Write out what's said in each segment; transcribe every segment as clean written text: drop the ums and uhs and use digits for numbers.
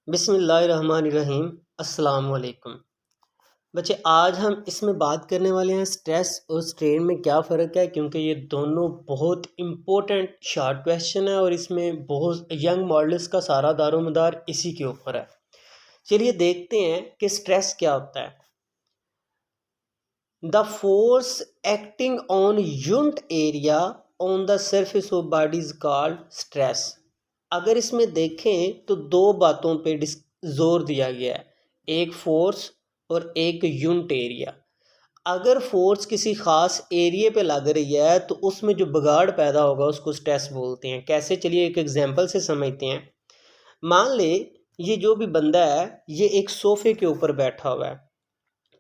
बिस्मिल्लाहिर्रहमानिर्रहीम। अस्सलाम वालेकुम। बच्चे, आज हम इसमें बात करने वाले हैं स्ट्रेस और स्ट्रेन में क्या फ़र्क है, क्योंकि ये दोनों बहुत इम्पोर्टेंट शॉर्ट क्वेश्चन है और इसमें बहुत यंग मॉडल्स का सारा दारोमदार इसी के ऊपर है। चलिए देखते हैं कि स्ट्रेस क्या होता है। The force acting on unit area on the surface of body is called stress. अगर इसमें देखें तो दो बातों पे जोर दिया गया है, एक फोर्स और एक यूनिट एरिया। अगर फोर्स किसी ख़ास एरिया पे लग रही है तो उसमें जो बिगाड़ पैदा होगा उसको स्ट्रेस बोलते हैं। कैसे, चलिए एक एग्जांपल से समझते हैं। मान ले ये जो भी बंदा है ये एक सोफ़े के ऊपर बैठा हुआ है,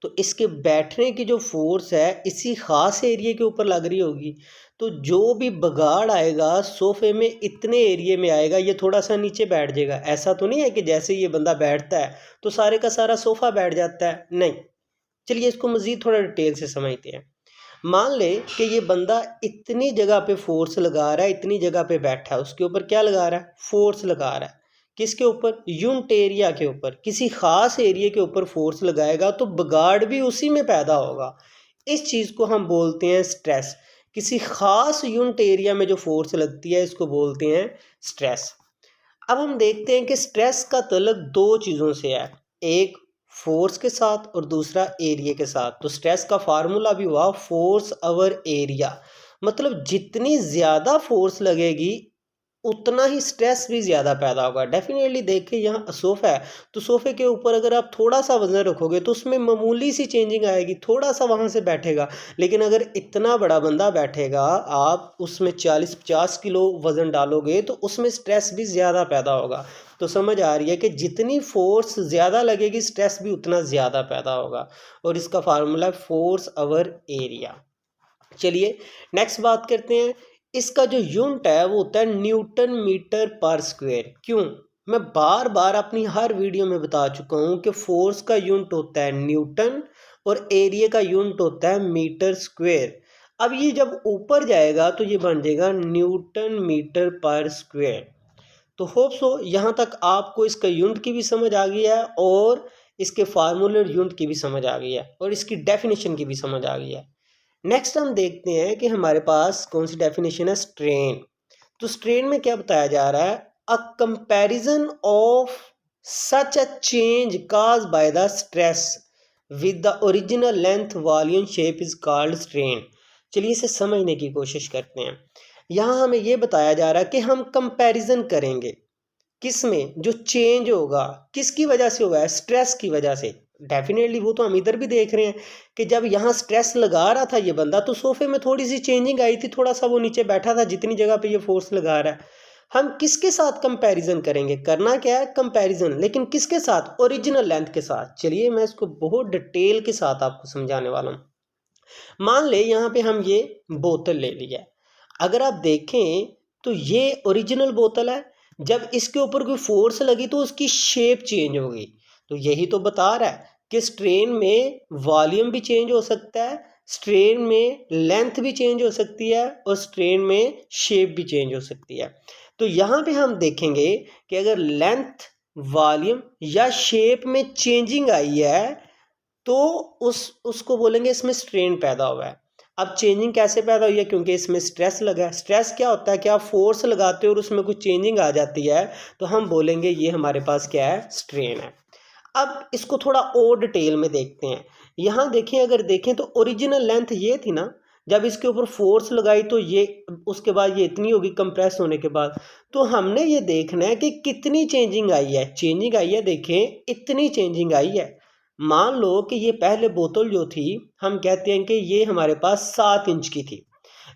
तो इसके बैठने की जो फोर्स है इसी ख़ास एरिया के ऊपर लग रही होगी। तो जो भी बगाड़ आएगा सोफ़े में इतने एरिया में आएगा, ये थोड़ा सा नीचे बैठ जाएगा। ऐसा तो नहीं है कि जैसे ये बंदा बैठता है तो सारे का सारा सोफ़ा बैठ जाता है, नहीं। चलिए इसको मज़ीद थोड़ा डिटेल से समझते हैं। मान ले कि ये बंदा इतनी जगह पे फोर्स लगा रहा है, इतनी जगह पे बैठा है, उसके ऊपर क्या लगा रहा है? फोर्स लगा रहा है। किसके ऊपर? यूनिट एरिया के ऊपर। किसी खास एरिया के ऊपर फोर्स लगाएगा तो बिगाड़ भी उसी में पैदा होगा। इस चीज़ को हम बोलते हैं स्ट्रेस। किसी खास यूनिट एरिया में जो फोर्स लगती है इसको बोलते हैं स्ट्रेस। अब हम देखते हैं कि स्ट्रेस का तल्लुक दो चीज़ों से है, एक फोर्स के साथ और दूसरा एरिया के साथ। तो स्ट्रेस का फार्मूला भी हुआ फोर्स ओवर एरिया, मतलब जितनी ज़्यादा फोर्स लगेगी उतना ही स्ट्रेस भी ज़्यादा पैदा होगा। डेफिनेटली देखिए यहाँ सोफ़ा है तो सोफ़े के ऊपर अगर आप थोड़ा सा वज़न रखोगे तो उसमें मामूली सी चेंजिंग आएगी, थोड़ा सा वहाँ से बैठेगा। लेकिन अगर इतना बड़ा बंदा बैठेगा, आप उसमें 40-50 किलो वज़न डालोगे तो उसमें स्ट्रेस भी ज़्यादा पैदा होगा। तो समझ आ रही है कि जितनी फोर्स ज़्यादा लगेगी स्ट्रेस भी उतना ज़्यादा पैदा होगा, और इसका फार्मूला है फोर्स ओवर एरिया। चलिए नेक्स्ट बात करते हैं। इसका जो यूनिट है वो होता है न्यूटन मीटर पर स्क्वायर। क्यों? मैं बार बार अपनी हर वीडियो में बता चुका हूँ कि फोर्स का यूनिट होता है न्यूटन और एरिया का यूनिट होता है मीटर स्क्वायर। अब ये जब ऊपर जाएगा तो ये बन जाएगा न्यूटन मीटर पर स्क्वायर। तो होप सो यहाँ तक आपको इसका यूनिट की भी समझ आ गई है और इसके फार्मूलर यूनिट की भी समझ आ गई है और इसकी डेफिनेशन की भी समझ आ गई है। नेक्स्ट हम देखते हैं कि हमारे पास कौन सी डेफिनेशन है, स्ट्रेन। तो स्ट्रेन में क्या बताया जा रहा है? A comparison of such a change cause by the stress with the original length volume shape is called strain. चलिए इसे समझने की कोशिश करते हैं। यहाँ हमें ये बताया जा रहा है कि हम कंपैरिजन करेंगे किस में? जो चेंज होगा किसकी वजह से हुआ है? स्ट्रेस की वजह से। डेफिनेटली वो तो हम इधर भी देख रहे हैं कि जब यहाँ स्ट्रेस लगा रहा था ये बंदा तो सोफे में थोड़ी सी चेंजिंग आई थी, थोड़ा सा वो नीचे बैठा था जितनी जगह पे ये फोर्स लगा रहा है। हम किसके साथ कंपैरिजन करेंगे? करना क्या है? कंपैरिजन, लेकिन किसके साथ? ओरिजिनल लेंथ के साथ। चलिए मैं इसको बहुत डिटेल के साथ आपको समझाने वाला हूँ। मान ले यहाँ पे हम ये बोतल ले लिया, अगर आप देखें तो ये ओरिजिनल बोतल है। जब इसके ऊपर कोई फोर्स लगी तो उसकी शेप चेंज हो गई। तो यही तो बता रहा है कि स्ट्रेन में वॉल्यूम भी चेंज हो सकता है, स्ट्रेन में लेंथ भी चेंज हो सकती है और स्ट्रेन में शेप भी चेंज हो सकती है। तो यहाँ पे हम देखेंगे कि अगर लेंथ, वॉल्यूम या शेप में चेंजिंग आई है तो उसको बोलेंगे इसमें स्ट्रेन पैदा हुआ है। अब चेंजिंग कैसे पैदा हुई है? क्योंकि इसमें स्ट्रेस लगा है। स्ट्रेस क्या होता है कि आप फोर्स लगाते हो और उसमें कुछ चेंजिंग आ जाती है तो हम बोलेंगे ये हमारे पास क्या है? स्ट्रेन है। अब इसको थोड़ा और डिटेल में देखते हैं। यहाँ देखिए, अगर देखें तो ओरिजिनल लेंथ ये थी ना, जब इसके ऊपर फोर्स लगाई तो ये उसके बाद ये इतनी होगी कंप्रेस होने के बाद। तो हमने ये देखना है कि कितनी चेंजिंग आई है। चेंजिंग आई है, देखें इतनी चेंजिंग आई है। मान लो कि ये पहले बोतल जो थी हम कहते हैं कि ये हमारे पास 7 इंच की थी,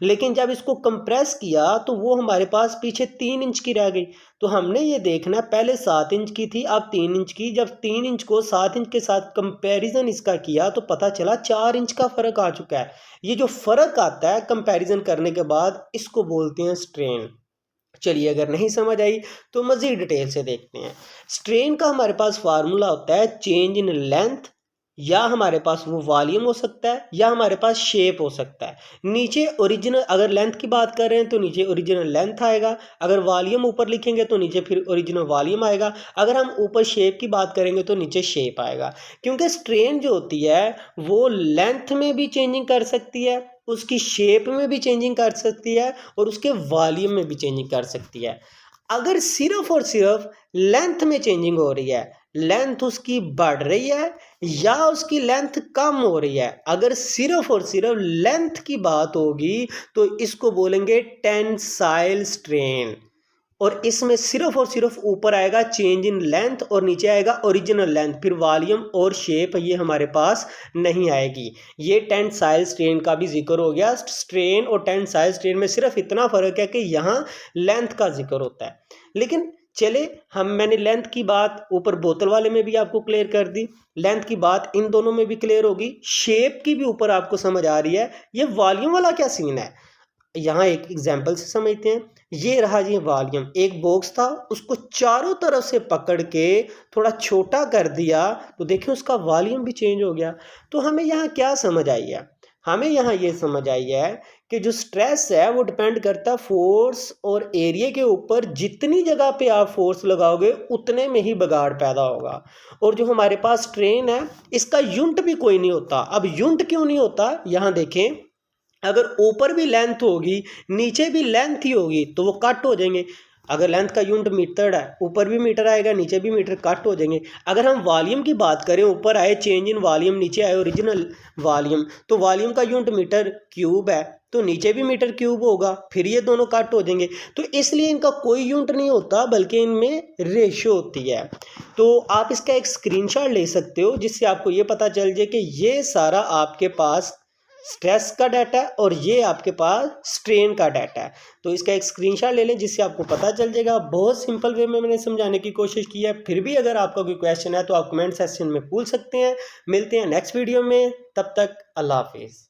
लेकिन जब इसको कंप्रेस किया तो वो हमारे पास पीछे 3 इंच की रह गई। तो हमने ये देखना, पहले 7 इंच की थी अब 3 इंच की। जब 3 इंच को 7 इंच के साथ कंपैरिजन इसका किया तो पता चला 4 इंच का फ़र्क आ चुका है। ये जो फ़र्क आता है कंपैरिजन करने के बाद इसको बोलते हैं स्ट्रेन। चलिए अगर नहीं समझ आई तो मज़ीद डिटेल से देखते हैं। स्ट्रेन का हमारे पास फार्मूला होता है चेंज इन लेंथ या हमारे पास वो वॉल्यूम हो सकता है या हमारे पास शेप हो सकता है। नीचे ओरिजिनल, अगर लेंथ की बात कर रहे हैं तो नीचे ओरिजिनल लेंथ आएगा, अगर वॉल्यूम ऊपर लिखेंगे तो नीचे फिर ओरिजिनल वॉल्यूम आएगा, अगर हम ऊपर शेप की बात करेंगे तो नीचे शेप आएगा। क्योंकि स्ट्रेन जो होती है वो लेंथ में भी चेंजिंग कर सकती है, उसकी शेप में भी चेंजिंग कर सकती है और उसके वॉल्यूम में भी चेंजिंग कर सकती है। अगर सिर्फ और सिर्फ लेंथ में चेंजिंग हो रही है, लेंथ उसकी बढ़ रही है या उसकी लेंथ कम हो रही है, अगर सिर्फ और सिर्फ लेंथ की बात होगी तो इसको बोलेंगे टेंसाइल स्ट्रेन। और इसमें सिर्फ और सिर्फ ऊपर आएगा चेंज इन लेंथ और नीचे आएगा ओरिजिनल लेंथ, फिर वॉल्यूम और शेप ये हमारे पास नहीं आएगी। ये टेंसाइल स्ट्रेन का भी जिक्र हो गया। स्ट्रेन और टेंसाइल स्ट्रेन में सिर्फ इतना फर्क है कि यहाँ लेंथ का जिक्र होता है। लेकिन चले, मैंने लेंथ की बात ऊपर बोतल वाले में भी आपको क्लियर कर दी, लेंथ की बात इन दोनों में भी क्लियर होगी, शेप की भी ऊपर आपको समझ आ रही है। ये वॉल्यूम वाला क्या सीन है, यहाँ एक एग्जाम्पल से समझते हैं। ये रहा जी वॉल्यूम, एक बॉक्स था, उसको चारों तरफ से पकड़ के थोड़ा छोटा कर दिया तो देखिए उसका वॉल्यूम भी चेंज हो गया। तो हमें यहाँ क्या समझ आई है, हमें यहाँ ये समझ आई है कि जो स्ट्रेस है वो डिपेंड करता है फोर्स और एरिया के ऊपर। जितनी जगह पे आप फोर्स लगाओगे उतने में ही बिगाड़ पैदा होगा। और जो हमारे पास स्ट्रेन है इसका यूनिट भी कोई नहीं होता। अब यूनिट क्यों नहीं होता, यहाँ देखें, अगर ऊपर भी लेंथ होगी नीचे भी लेंथ ही होगी तो वो कट हो जाएंगे। अगर लेंथ का यूनिट मीटर है, ऊपर भी मीटर आएगा नीचे भी मीटर, कट हो जाएंगे। अगर हम वॉल्यूम की बात करें, ऊपर आए चेंज इन वॉल्यूम, नीचे आए ओरिजिनल वॉल्यूम, तो वॉल्यूम का यूनिट मीटर क्यूब है तो नीचे भी मीटर क्यूब होगा, फिर ये दोनों कट हो जाएंगे। तो इसलिए इनका कोई यूनिट नहीं होता बल्कि इनमें रेशियो होती है। तो आप इसका एक स्क्रीनशॉट ले सकते हो जिससे आपको ये पता चल जाए कि ये सारा आपके पास स्ट्रेस का डाटा है और ये आपके पास स्ट्रेन का डाटा है। तो इसका एक स्क्रीनशॉट ले लें जिससे आपको पता चल जाएगा। बहुत सिंपल वे में मैंने समझाने की कोशिश की है। फिर भी अगर आपका कोई क्वेश्चन है तो आप कमेंट सेक्शन में पूछ सकते हैं। मिलते हैं नेक्स्ट वीडियो में, तब तक अल्लाह हाफिज़।